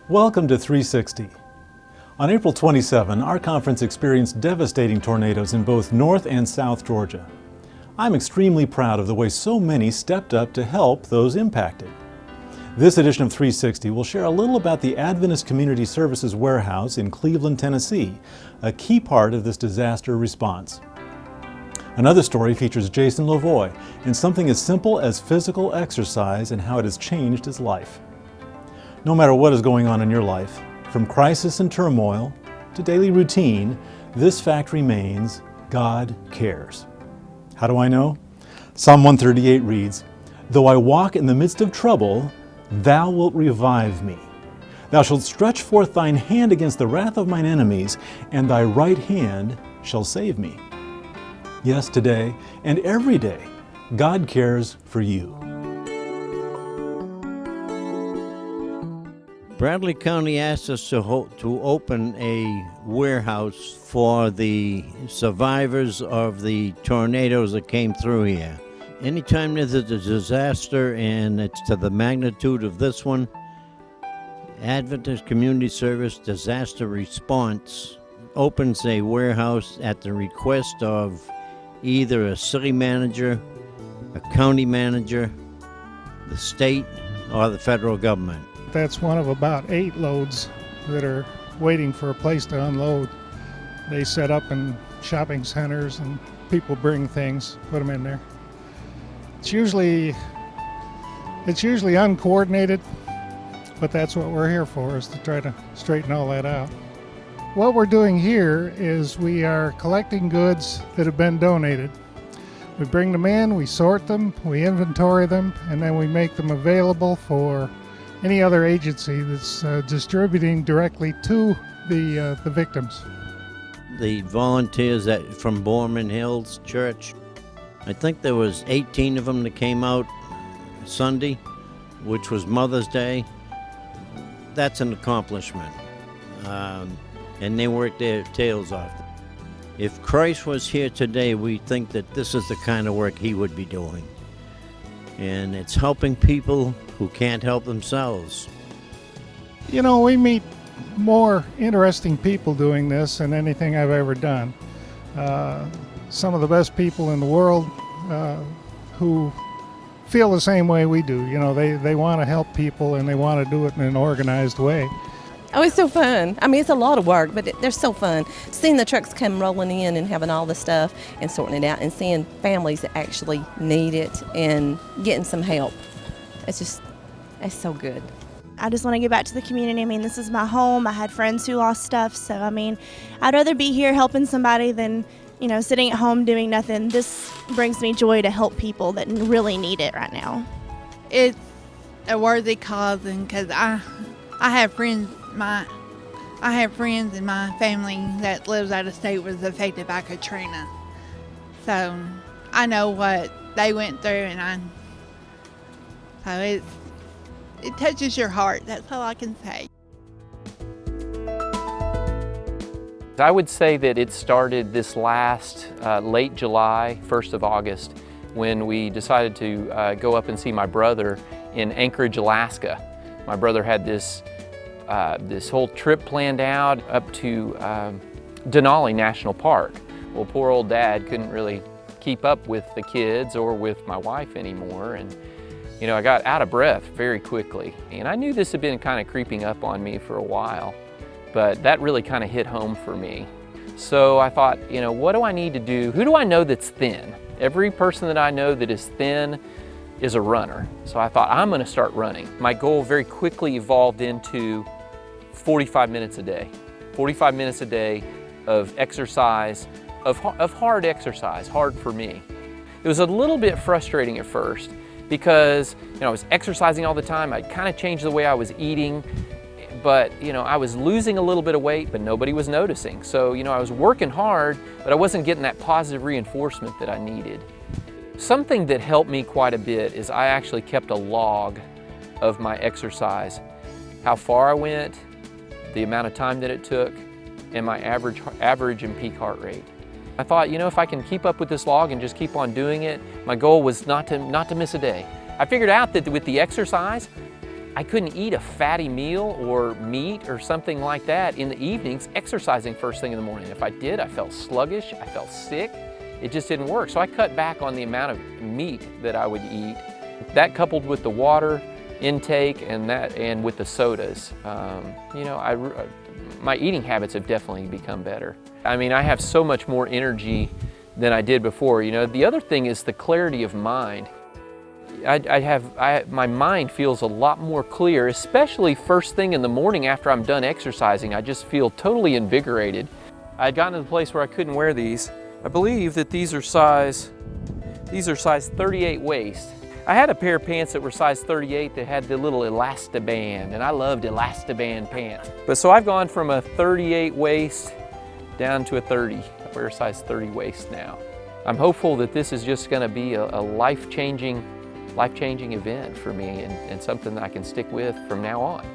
Welcome to 360. On April 27, our conference experienced devastating tornadoes in both North and South Georgia. I'm extremely proud of the way so many stepped up to help those impacted. This edition of 360 will share a little about the Adventist Community Services Warehouse in Cleveland, Tennessee, a key part of this disaster response. Another story features Jason Lavoie in something as simple as physical exercise and how it has changed his life. No matter what is going on in your life, from crisis and turmoil to daily routine, this fact remains: God cares. How do I know? Psalm 138 reads, "Though I walk in the midst of trouble, thou wilt revive me. Thou shalt stretch forth thine hand against the wrath of mine enemies, and thy right hand shall save me." Yes, today and every day, God cares for you. Bradley County asked us to open a warehouse for the survivors of the tornadoes that came through here. Anytime there's a disaster and it's to the magnitude of this one, Adventist Community Service Disaster Response opens a warehouse at the request of either a city manager, a county manager, the state, or the federal government. That's one of about 8 loads that are waiting for a place to unload. They set up in shopping centers and people bring things, put them in there. It's usually uncoordinated, but that's what we're here for, is to try to straighten all that out. What we're doing here is we are collecting goods that have been donated. We bring them in, we sort them, we inventory them, and then we make them available for any other agency that's distributing directly to the victims. The volunteers from Borman Hills Church, I think there was 18 of them that came out Sunday, which was Mother's Day. That's an accomplishment. And they worked their tails off. If Christ was here today, we think that this is the kind of work he would be doing. And it's helping people who can't help themselves. You know, we meet more interesting people doing this than anything I've ever done. Some of the best people in the world who feel the same way we do. You know, they want to help people and they want to do it in an organized way. Oh, it's so fun. I mean, it's a lot of work, but they're so fun. Seeing the trucks come rolling in and having all the stuff and sorting it out and seeing families that actually need it and getting some help. It's so good. I just want to give back to the community. I mean, this is my home. I had friends who lost stuff, so I mean, I'd rather be here helping somebody than, you know, sitting at home doing nothing. This brings me joy to help people that really need it right now. It's a worthy cause, and because I have friends. I have friends in my family that lives out of state was affected by Katrina, so I know what they went through, and so it touches your heart. That's all I can say. I would say that it started this last late July, 1st of August, when we decided to go up and see my brother in Anchorage, Alaska. My brother had this whole trip planned out up to Denali National Park. Well, poor old Dad couldn't really keep up with the kids or with my wife anymore, and you know, I got out of breath very quickly. And I knew this had been kind of creeping up on me for a while, but that really kind of hit home for me. So I thought, you know, what do I need to do? Who do I know that's thin? Every person that I know that is thin is a runner. So I thought, I'm gonna start running. My goal very quickly evolved into 45 minutes a day. 45 minutes a day of exercise, of hard exercise, hard for me. It was a little bit frustrating at first because, you know, I was exercising all the time. I'd kind of changed the way I was eating, but, you know, I was losing a little bit of weight, but nobody was noticing. So, you know, I was working hard, but I wasn't getting that positive reinforcement that I needed. Something that helped me quite a bit is I actually kept a log of my exercise, how far I went, the amount of time that it took, and my average and peak heart rate. I thought, you know, if I can keep up with this log and just keep on doing it, my goal was not to miss a day. I figured out that with the exercise, I couldn't eat a fatty meal or meat or something like that in the evenings, exercising first thing in the morning. If I did, I felt sluggish, I felt sick. It just didn't work. So I cut back on the amount of meat that I would eat. That coupled with the water intake and with the sodas, my eating habits have definitely become better. I mean, I have so much more energy than I did before. The other thing is the clarity of mind. My mind feels a lot more clear, especially first thing in the morning after I'm done exercising. I just feel totally invigorated. I had gotten to the place where I couldn't wear these. I believe that these are size 38 waist. I had a pair of pants that were size 38 that had the little elastiband, and I loved elastiband pants. But so I've gone from a 38 waist down to a 30. I wear a size 30 waist now. I'm hopeful that this is just going to be a life-changing event for me and something that I can stick with from now on.